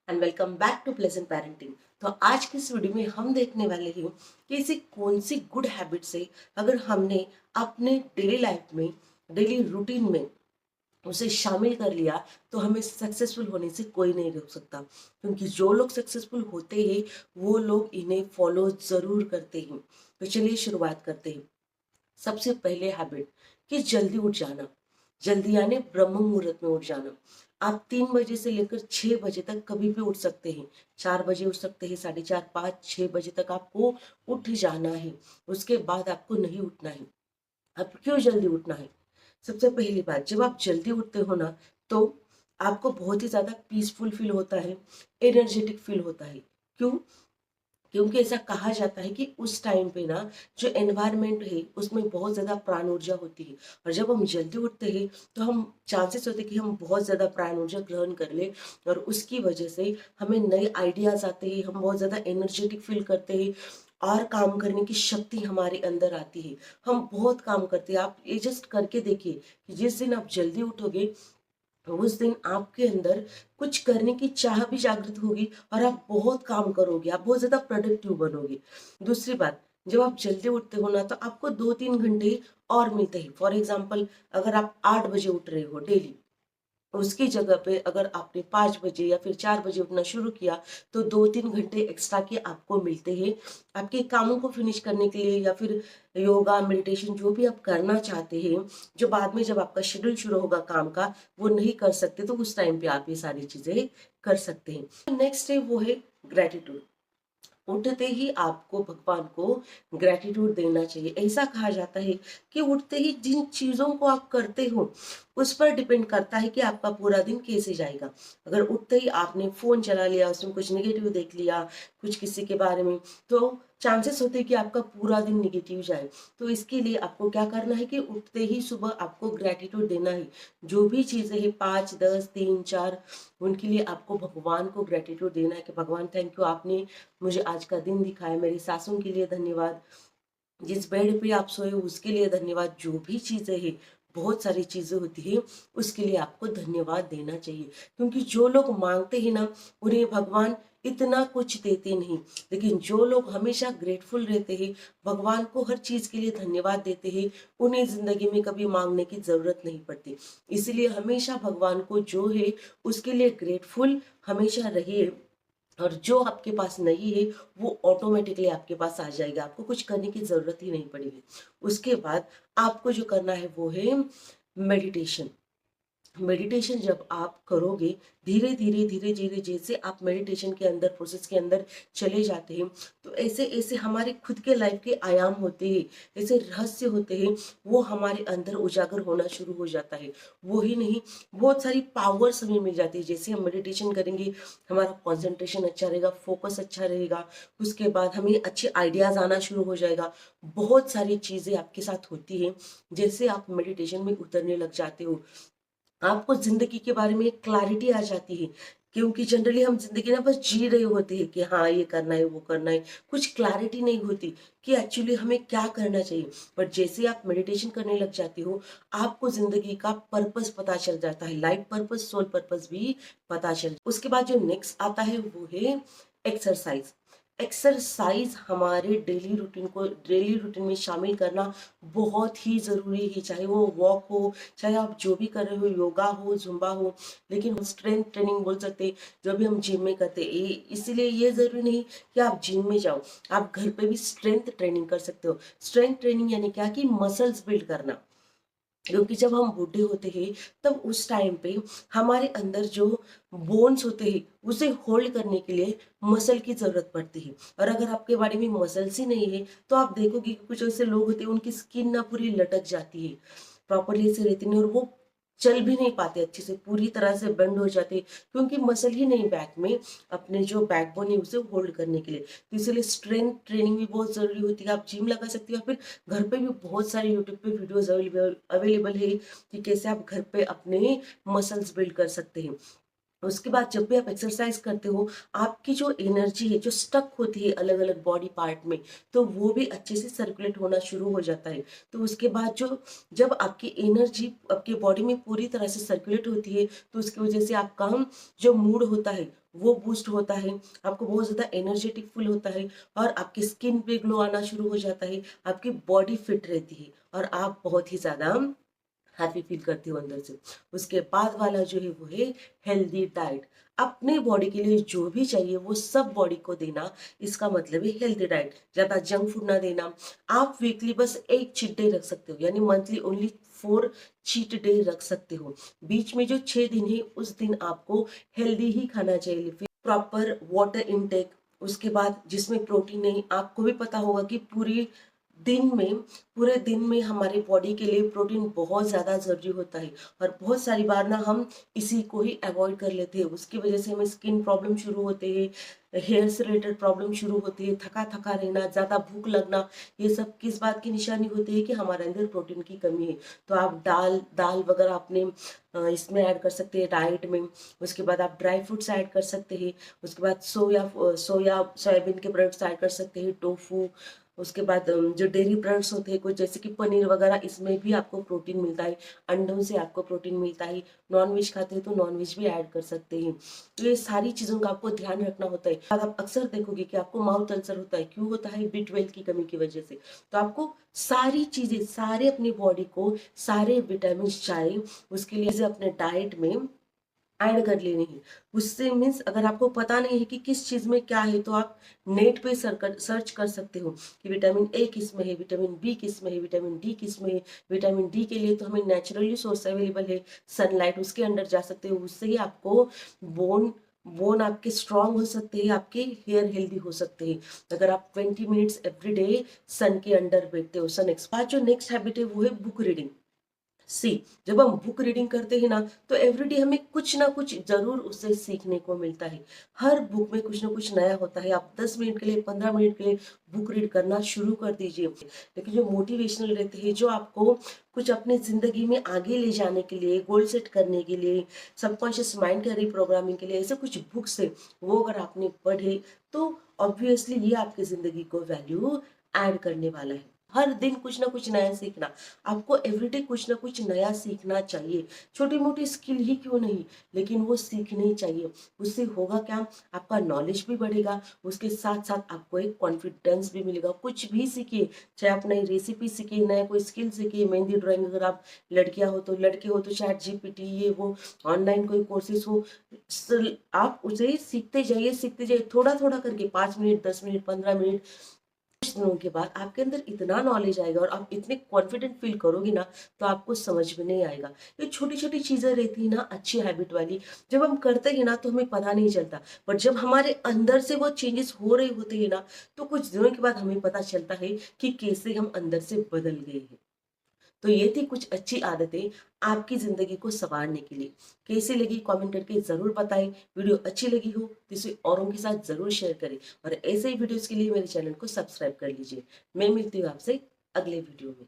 And welcome back to pleasant parenting. तो आज की इस वीडियो में हम देखने वाले हैं कि ऐसी कौन सी गुड हैबिट्स है अगर हमने अपने डेली लाइफ में, डेली रूटीन में उसे शामिल कर लिया तो हमें सक्सेसफुल होने से कोई नहीं रोक सकता। क्योंकि जो लोग सक्सेसफुल होते हैं वो लोग इन्हें फॉलो जरूर करते हैं। तो चलिए शुरुआत करते हैं। सबसे पहले हैबिट कि जल्दी उठ जाना। जल्दी यानी ब्रह्म मुहूर्त में उठ जाना। आप 3 बजे से लेकर 6 बजे तक कभी भी उठ सकते हैं। 4 बजे उठ सकते हैं, 4:30, 5, 6 बजे तक आपको उठ जाना है। उसके बाद आपको नहीं उठना है। अब क्यों जल्दी उठना है? सबसे पहली बात, जब आप जल्दी उठते हो ना तो आपको बहुत ही ज्यादा पीसफुल फील होता है, एनर्जेटिक फील होता है। क्यों? क्योंकि ऐसा कहा जाता है कि उस टाइम पे ना जो एनवायरनमेंट है उसमें बहुत ज्यादा प्राण ऊर्जा होती है। और जब हम जल्दी उठते हैं तो हम चांसेस होते हैं कि हम बहुत ज्यादा प्राण ऊर्जा ग्रहण कर ले, और उसकी वजह से हमें नए आइडियाज आते हैं, हम बहुत ज्यादा एनर्जेटिक फील करते हैं और काम करने की शक्ति हमारे अंदर आती है। हम बहुत काम करते हैं। आप ये जस्ट करके देखिए कि जिस दिन आप जल्दी उठोगे उस दिन आपके अंदर कुछ करने की चाह भी जागृत होगी और आप बहुत काम करोगे, आप बहुत ज्यादा प्रोडक्टिव बनोगे। दूसरी बात, जब आप जल्दी उठते हो ना तो आपको 2-3 घंटे और मिलते हैं। फॉर एग्जाम्पल, अगर आप 8 बजे उठ रहे हो डेली, उसकी जगह पे अगर आपने 5 बजे या फिर 4 बजे उठना शुरू किया तो 2-3 घंटे एक्स्ट्रा के आपको मिलते हैं आपके कामों को फिनिश करने के लिए, या फिर योगा मेडिटेशन जो भी आप करना चाहते हैं, जो बाद में जब आपका शेड्यूल शुरू होगा काम का वो नहीं कर सकते तो उस टाइम पे आप ये सारी चीजें कर सकते हैं। नेक्स्ट है वो है ग्रेटिट्यूड। उठते ही आपको भगवान को ग्रेटिट्यूड देना चाहिए। ऐसा कहा जाता है कि उठते ही जिन चीजों को आप करते हो उस पर डिपेंड करता है कि आपका पूरा दिन कैसे जाएगा। अगर उठते ही आपने फोन चला लिया, उसमें कुछ नेगेटिव देख लिया, कुछ किसी के बारे में, तो चांसेस होते हैं कि आपका पूरा दिन निगेटिव जाए। तो इसके लिए आपको क्या करना है कि उठते ही सुबह आपको ग्रेटिट्यूड देना है। जो भी चीजें हैं, 5, 10, 3, 4, उनके लिए आपको भगवान को ग्रेटिट्यूड देना है कि भगवान थैंक यू, आपने मुझे आज का दिन दिखाया, मेरी सासों के लिए धन्यवाद, जिस बेड पे आप सोए उसके लिए धन्यवाद। जो भी चीजें हैं, बहुत सारी चीजें होती है, उसके लिए आपको धन्यवाद देना चाहिए। क्योंकि जो लोग मांगते हैं ना उन्हें भगवान इतना कुछ देते नहीं, लेकिन जो लोग हमेशा ग्रेटफुल रहते हैं, भगवान को हर चीज के लिए धन्यवाद देते हैं, उन्हें जिंदगी में कभी मांगने की जरूरत नहीं पड़ती। इसलिए हमेशा भगवान को जो है उसके लिए ग्रेटफुल हमेशा रहिए, और जो आपके पास नहीं है वो ऑटोमेटिकली आपके पास आ जाएगा, आपको कुछ करने की जरूरत ही नहीं पड़ेगी। उसके बाद आपको जो करना है वो है मेडिटेशन। मेडिटेशन जब आप करोगे, धीरे धीरे धीरे धीरे जैसे आप मेडिटेशन के अंदर, प्रोसेस के अंदर चले जाते हैं, तो ऐसे ऐसे हमारे खुद के लाइफ के आयाम होते हैं, ऐसे रहस्य होते हैं, वो हमारे अंदर उजागर होना शुरू हो जाता है। वो ही नहीं, बहुत सारी पावर्स हमें मिल जाती है। जैसे हम मेडिटेशन करेंगे हमारा कॉन्सेंट्रेशन अच्छा रहेगा, फोकस अच्छा रहेगा, उसके बाद हमें अच्छे आइडियाज आना शुरू हो जाएगा। बहुत सारी चीजें आपके साथ होती हैं जैसे आप मेडिटेशन में उतरने लग जाते हो। आपको जिंदगी के बारे में एक क्लैरिटी आ जाती है। क्योंकि जनरली हम जिंदगी ना बस जी रहे होते हैं कि हाँ ये करना है वो करना है, कुछ क्लैरिटी नहीं होती कि एक्चुअली हमें क्या करना चाहिए। बट जैसे आप मेडिटेशन करने लग जाते हो आपको जिंदगी का पर्पस पता चल जाता है, लाइफ पर्पस, सोल पर्पस भी पता चल। उसके बाद जो नेक्स्ट आता है वो है एक्सरसाइज। एक्सरसाइज हमारे डेली रूटीन में शामिल करना बहुत ही जरूरी है। चाहे वो वॉक हो, चाहे आप जो भी कर रहे हो, योगा हो, जुम्बा हो, लेकिन स्ट्रेंथ ट्रेनिंग बोल सकते हैं जो भी हम जिम में करते हैं। इसीलिए ये जरूरी नहीं कि आप जिम में जाओ, आप घर पे भी स्ट्रेंथ ट्रेनिंग कर सकते हो। स्ट्रेंथ ट्रेनिंग यानी क्या कि मसल्स बिल्ड करना। क्योंकि जब हम बूढ़े होते हैं तब उस टाइम पे हमारे अंदर जो बोन्स होते हैं उसे होल्ड करने के लिए मसल की जरूरत पड़ती है। और अगर आपके बॉडी में मसल्स ही नहीं है तो आप देखोगे कि कुछ ऐसे लोग होते हैं उनकी स्किन ना पूरी लटक जाती है, प्रॉपरली ऐसे रहती नहीं, और वो चल भी नहीं पाते अच्छे से, पूरी तरह से बेंड हो जाते हैं, क्योंकि मसल ही नहीं बैक में अपने जो बैकबोन है उसे होल्ड करने के लिए। तो इसलिए स्ट्रेंथ ट्रेनिंग भी बहुत जरूरी होती है। आप जिम लगा सकते हो, या फिर घर पे भी बहुत सारे यूट्यूब पे वीडियोस अवेलेबल अवेलेबल है कि कैसे आप घर पे अपने मसल्स बिल्ड कर सकते हैं। उसके बाद जब भी आप एक्सरसाइज करते हो, आपकी जो एनर्जी है जो स्टक होती है अलग अलग बॉडी पार्ट में, तो वो भी अच्छे से सर्कुलेट होना शुरू हो जाता है। तो उसके बाद जो जब आपकी एनर्जी आपकी बॉडी में पूरी तरह से सर्कुलेट होती है, तो उसकी वजह से आपका जो मूड होता है वो बूस्ट होता है, आपको बहुत ज़्यादा एनर्जेटिक फील होता है, और आपकी स्किन पे ग्लो आना शुरू हो जाता है, आपकी बॉडी फिट रहती है, और आप बहुत ही ज़्यादा हैप्पी फील करती हो अंदर से। उसके बाद वाला जो है वो है हेल्दी डाइट। अपने बॉडी के लिए जो भी चाहिए वो सब बॉडी को देना, इसका मतलब है हेल्दी डाइट। ज़्यादा जंक फूड ना देना। आप वीकली बस एक चीट डे रख सकते हो, यानी मंथली ओनली 4 चीट डे रख सकते हो। बीच में जो 6 दिन है उस दिन आपको हेल्दी ही खाना चाहिए। फिर प्रॉपर वाटर इनटेक, उसके बाद जिसमें प्रोटीन नहीं, आपको भी पता होगा कि पूरे दिन में हमारे बॉडी के लिए प्रोटीन बहुत ज़्यादा ज़रूरी होता है, और बहुत सारी बार ना हम इसी को ही अवॉइड कर लेते हैं। उसकी वजह से हमें स्किन प्रॉब्लम शुरू होते हैं, हेयर से रिलेटेड प्रॉब्लम शुरू होती है, थका थका रहना, ज़्यादा भूख लगना। ये सब किस बात की निशानी होती है कि हमारे अंदर प्रोटीन की कमी है। तो आप दाल दाल वगैरह अपने इसमें ऐड कर सकते हैं डाइट में। उसके बाद आप ड्राई फ्रूट्स ऐड कर सकते हैं। उसके बाद सोयाबीन के प्रोडक्ट्स ऐड कर सकते हैं, टोफू। उसके बाद जो डेयरी प्रोडक्ट्स होते हैं कुछ, जैसे कि पनीर वगैरह, इसमें भी आपको प्रोटीन मिलता है। अंडों से आपको प्रोटीन मिलता है। नॉन वेज खाते हैं तो नॉन वेज भी ऐड कर सकते हैं। तो ये सारी चीज़ों का आपको ध्यान रखना होता है। अब आप अक्सर देखोगे कि आपको माउथ अल्सर होता है, क्यों होता है? B12 की कमी की वजह से। तो आपको सारी चीज़ें, सारे अपनी बॉडी को सारे विटामिन चाहिए, उसके लिए अपने डाइट में ऐड कर लेनी है। उससे मीन्स अगर आपको पता नहीं है कि किस चीज़ में क्या है, तो आप नेट पे सर्च कर सकते हो कि विटामिन ए किस में है, विटामिन बी किस में है, विटामिन डी किस में है। विटामिन डी के लिए तो हमें नेचुरली सोर्स अवेलेबल है सनलाइट, उसके अंदर जा सकते हो। उससे ही आपको बोन बोन आपके स्ट्रांग हो सकते हैं, आपके हेयर हेल्दी हो सकते हैं, अगर आप 20 मिनट्स एवरी डे सन के अंडर बैठते हो। सन एक्सपायर जो नेक्स्ट हैबिट है वो है बुक रीडिंग। सी, जब हम बुक रीडिंग करते हैं ना, तो एवरीडे हमें कुछ ना कुछ जरूर उससे सीखने को मिलता है। हर बुक में कुछ ना कुछ नया होता है। आप 10 मिनट के लिए, 15 मिनट के लिए बुक रीड करना शुरू कर दीजिए। लेकिन जो मोटिवेशनल रहते हैं, जो आपको कुछ अपनी जिंदगी में आगे ले जाने के लिए, गोल सेट करने के लिए, सबकॉन्शियस माइंड के रिप्रोग्रामिंग के लिए, ऐसे कुछ बुक्स है, वो अगर आपने पढ़े तो ऑब्वियसली ये आपकी जिंदगी को वैल्यू ऐड करने वाला है। हर दिन कुछ ना कुछ नया सीखना, आपको एवरीडे कुछ ना कुछ नया सीखना चाहिए। छोटी मोटी स्किल ही क्यों नहीं, लेकिन वो सीखनी चाहिए। उससे होगा क्या? आपका नॉलेज भी बढ़ेगा, उसके साथ साथ आपको एक कॉन्फिडेंस भी मिलेगा। कुछ भी सीखिए, चाहे आप नई रेसिपी सीखिए, नया कोई स्किल सीखिए, मेहंदी ड्राइंग, अगर आप लड़कियां हो तो, लड़के हो तो ChatGPT, ये वो ऑनलाइन कोई कोर्सेस हो, आप उसे सीखते जाइए थोड़ा थोड़ा करके, 5 मिनट, 10 मिनट, 15 मिनट। कुछ दिनों के बाद आपके अंदर इतना नॉलेज आएगा और आप इतने कॉन्फिडेंट फील करोगे ना, तो आपको समझ में नहीं आएगा। ये छोटी छोटी चीजें रहती है ना अच्छी हैबिट वाली, जब हम करते हैं ना तो हमें पता नहीं चलता, पर जब हमारे अंदर से वो चेंजेस हो रहे होते हैं ना, तो कुछ दिनों के बाद हमें पता चलता है कि कैसे हम अंदर से बदल गए हैं। तो ये थी कुछ अच्छी आदतें आपकी जिंदगी को संवारने के लिए। कैसी लगी कमेंट करके जरूर बताएं। वीडियो अच्छी लगी हो तो इसे औरों के साथ जरूर शेयर करें, और ऐसे ही वीडियोस के लिए मेरे चैनल को सब्सक्राइब कर लीजिए। मैं मिलती हूँ आपसे अगले वीडियो में।